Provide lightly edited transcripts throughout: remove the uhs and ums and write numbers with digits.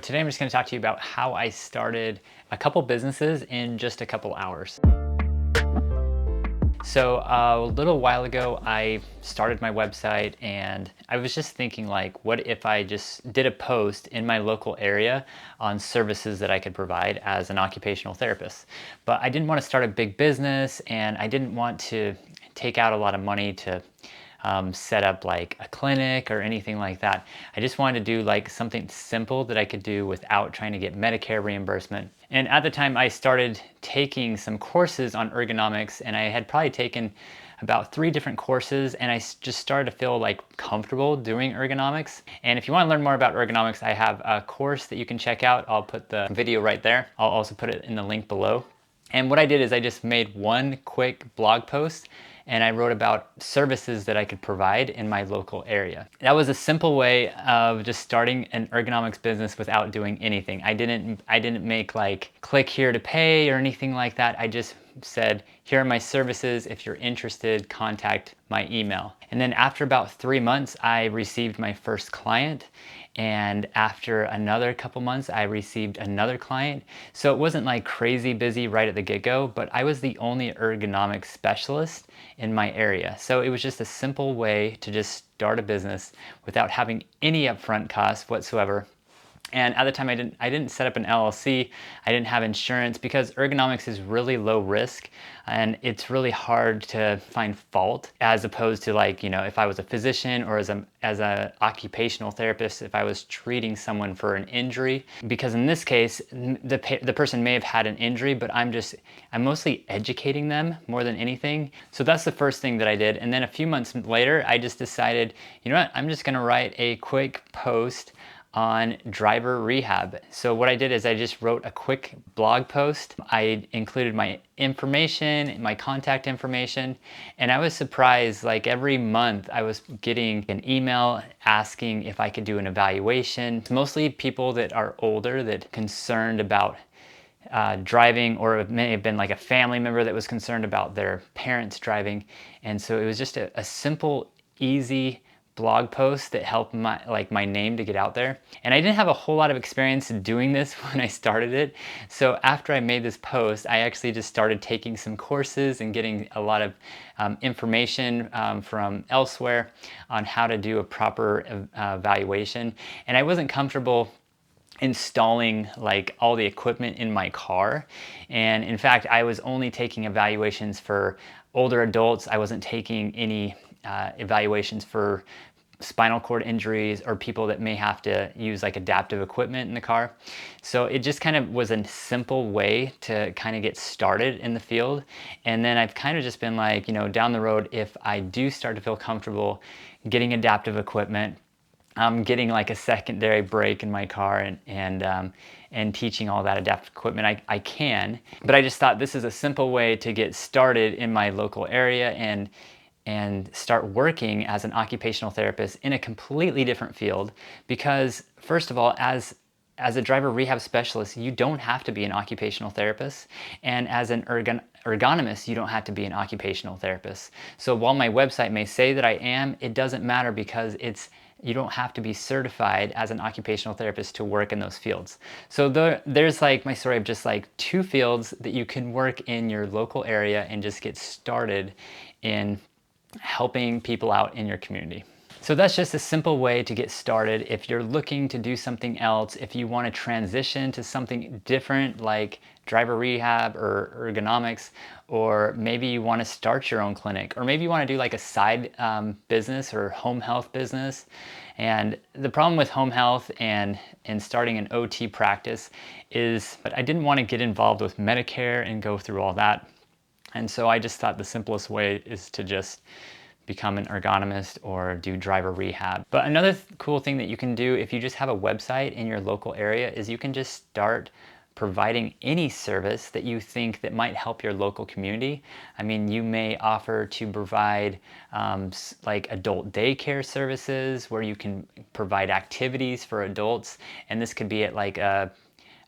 Today I'm just going to talk to you about how I started a couple businesses in just a couple hours. So a little while ago, I started my website and I was just thinking like, what if I just did a post in my local area on services that I could provide as an occupational therapist? But I didn't want to start a big business and I didn't want to take out a lot of money to set up like a clinic or anything like that. I just wanted to do like something simple that I could do without trying to get Medicare reimbursement. And at the time I started taking some courses on ergonomics, and I had probably taken about 3 different courses, and I just started to feel like comfortable doing ergonomics. And if you want to learn more about ergonomics, I have a course that you can check out. I'll put the video right there. I'll also put it in the link below. And what I did is I just made one quick blog post and I wrote about services that I could provide in my local area. That was a simple way of just starting an ergonomics business without doing anything. I didn't make like click here to pay or anything like that. I just said, here are my services. If you're interested, contact my email. And then after about 3 months, I received my first client. And after another couple months, I received another client. So it wasn't like crazy busy right at the get-go, but I was the only ergonomics specialist in my area. So it was just a simple way to just start a business without having any upfront costs whatsoever. And at the time I didn't set up an LLC, I didn't have insurance, because ergonomics is really low risk and it's really hard to find fault, as opposed to like, you know, if I was a physician or as a occupational therapist, if I was treating someone for an injury. Because in this case, the person may have had an injury, but I'm mostly educating them more than anything. So that's the first thing that I did. And then a few months later, I just decided, you know what, I'm just gonna write a quick post on driver rehab. So what I did is I just wrote a quick blog post. I included my information, my contact information, and I was surprised, like every month I was getting an email asking if I could do an evaluation. It's mostly people that are older that concerned about driving, or it may have been like a family member that was concerned about their parents driving. And so it was just a simple, easy blog post that helped my name to get out there. And I didn't have a whole lot of experience doing this when I started it. So after I made this post, I actually just started taking some courses and getting a lot of information from elsewhere on how to do a proper evaluation. And I wasn't comfortable installing like all the equipment in my car. And in fact, I was only taking evaluations for older adults. I wasn't taking any evaluations for spinal cord injuries or people that may have to use like adaptive equipment in the car. So it just kind of was a simple way to kind of get started in the field. And then I've kind of just been like, you know, down the road, if I do start to feel comfortable getting adaptive equipment, getting like a secondary brake in my car and teaching all that adaptive equipment, I can. But I just thought this is a simple way to get started in my local area and start working as an occupational therapist in a completely different field. Because first of all, as a driver rehab specialist, you don't have to be an occupational therapist. And as an ergonomist, you don't have to be an occupational therapist. So while my website may say that I am, it doesn't matter, because you don't have to be certified as an occupational therapist to work in those fields. So there's like my story of just like 2 fields that you can work in your local area and just get started in helping people out in your community. So that's just a simple way to get started. If you're looking to do something else, if you want to transition to something different like driver rehab or ergonomics, or maybe you want to start your own clinic, or maybe you want to do like a side business or home health business. And the problem with home health and starting an OT practice is, but I didn't want to get involved with Medicare and go through all that. And so I just thought the simplest way is to just become an ergonomist or do driver rehab. But another cool thing that you can do if you just have a website in your local area is you can just start providing any service that you think that might help your local community. I mean, you may offer to provide like adult daycare services where you can provide activities for adults. And this could be at like a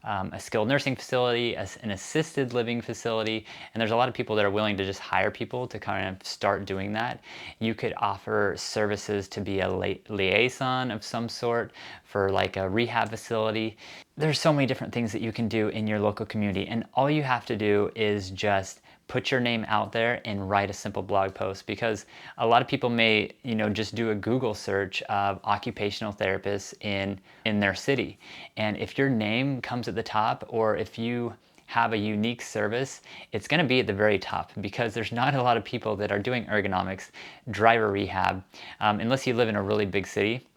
a skilled nursing facility, an assisted living facility, and there's a lot of people that are willing to just hire people to kind of start doing that. You could offer services to be a liaison of some sort for like a rehab facility. There's so many different things that you can do in your local community, and all you have to do is just put your name out there and write a simple blog post, because a lot of people may, just do a Google search of occupational therapists in their city. And if your name comes at the top, or if you have a unique service, it's going to be at the very top, because there's not a lot of people that are doing ergonomics, driver rehab, unless you live in a really big city.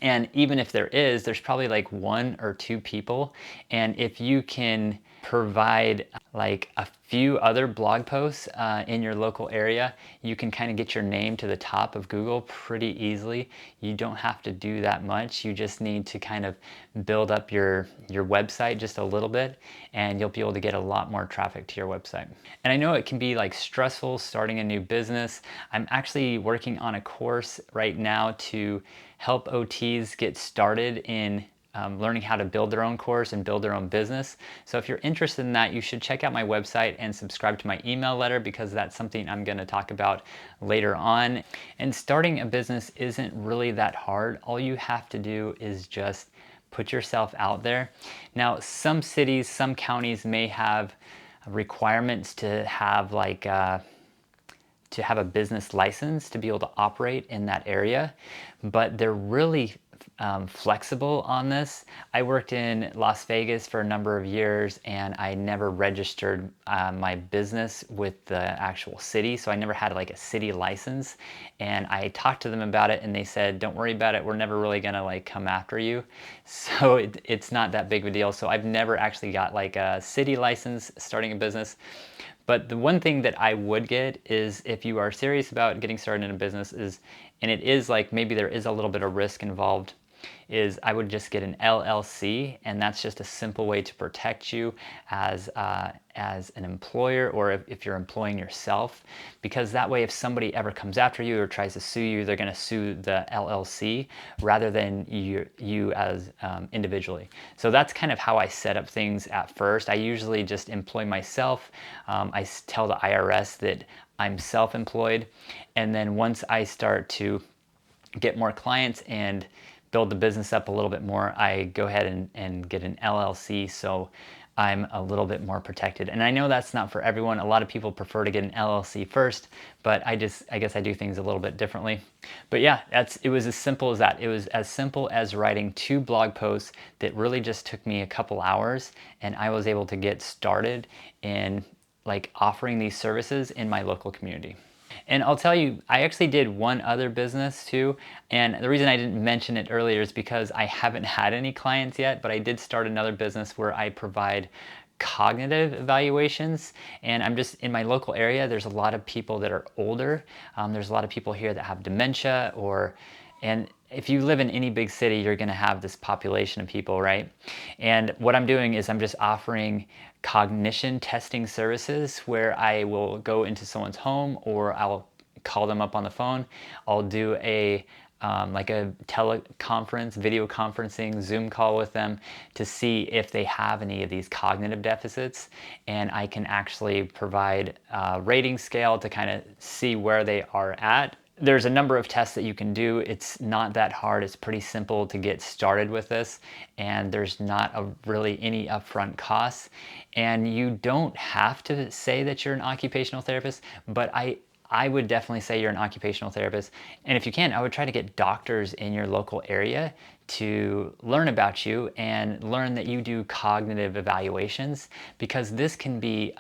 And even if there is, there's probably like one or two people. And if you can provide like a few other blog posts in your local area, you can kind of get your name to the top of Google pretty easily. You don't have to do that much. You just need to kind of build up your website just a little bit, and you'll be able to get a lot more traffic to your website. And I know it can be like stressful starting a new business. I'm actually working on a course right now to help OTs get started in learning how to build their own course and build their own business. So if you're interested in that, you should check out my website and subscribe to my email letter, because that's something I'm going to talk about later on. And starting a business isn't really that hard. All you have to do is just put yourself out there. Now, some cities, some counties may have requirements to have like to have a business license to be able to operate in that area, but they're really flexible on this. I worked in Las Vegas for a number of years, and I never registered my business with the actual city, so I never had like a city license. And I talked to them about it, and they said, don't worry about it, we're never really gonna like come after you. So it's not that big of a deal. So I've never actually got like a city license starting a business. But the one thing that I would get is, if you are serious about getting started in a business, and it is like maybe there is a little bit of risk involved, is I would just get an LLC, and that's just a simple way to protect you as an employer, or if you're employing yourself, because that way if somebody ever comes after you or tries to sue you, they're going to sue the LLC rather than you as individually. So that's kind of how I set up things at first. I usually just employ myself. I tell the IRS that I'm self-employed, and then once I start to get more clients and build the business up a little bit more, I go ahead and get an LLC, so I'm a little bit more protected. And I know that's not for everyone. A lot of people prefer to get an LLC first, but I guess I do things a little bit differently. But yeah, it was as simple as that. It was as simple as writing 2 blog posts that really just took me a couple hours, and I was able to get started in like offering these services in my local community. And I'll tell you, I actually did one other business too. And the reason I didn't mention it earlier is because I haven't had any clients yet, but I did start another business where I provide cognitive evaluations. And I'm just in my local area, there's a lot of people that are older. There's a lot of people here that have dementia, and if you live in any big city, you're going to have this population of people, right? And what I'm doing is I'm just offering cognition testing services, where I will go into someone's home, or I'll call them up on the phone. I'll do like a teleconference, video conferencing, Zoom call with them to see if they have any of these cognitive deficits. And I can actually provide a rating scale to kind of see where they are at. There's a number of tests that you can do. It's not that hard. It's pretty simple to get started with this, and there's not really any upfront costs. And you don't have to say that you're an occupational therapist, but I would definitely say you're an occupational therapist. And if you can, I would try to get doctors in your local area to learn about you and learn that you do cognitive evaluations, because this can be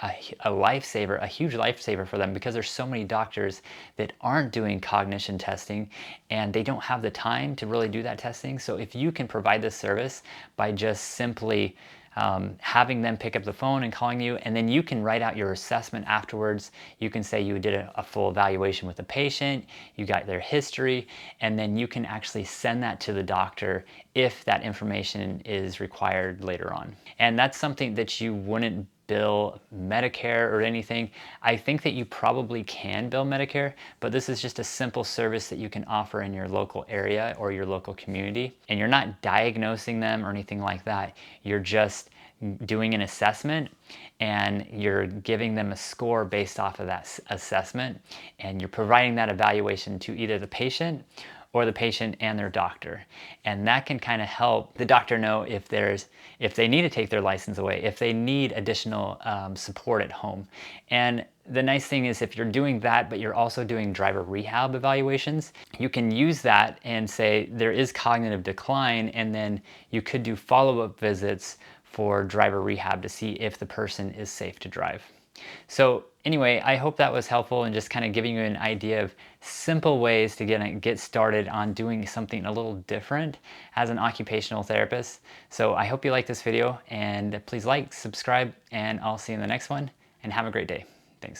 a lifesaver, a huge lifesaver for them, because there's so many doctors that aren't doing cognition testing and they don't have the time to really do that testing. So if you can provide this service by just simply having them pick up the phone and calling you, and then you can write out your assessment afterwards. You can say you did a full evaluation with the patient, you got their history, and then you can actually send that to the doctor if that information is required later on. And that's something that you wouldn't bill Medicare or anything. I think that you probably can bill Medicare, but this is just a simple service that you can offer in your local area or your local community. And you're not diagnosing them or anything like that. You're just doing an assessment and you're giving them a score based off of that assessment, and you're providing that evaluation to either the patient or the patient and their doctor. And that can kind of help the doctor know if they need to take their license away, if they need additional support at home. And the nice thing is, if you're doing that, but you're also doing driver rehab evaluations, you can use that and say there is cognitive decline, and then you could do follow-up visits for driver rehab to see if the person is safe to drive. So anyway, I hope that was helpful and just kind of giving you an idea of simple ways to get started on doing something a little different as an occupational therapist. So I hope you like this video, and please like, subscribe, and I'll see you in the next one, and have a great day. Thanks.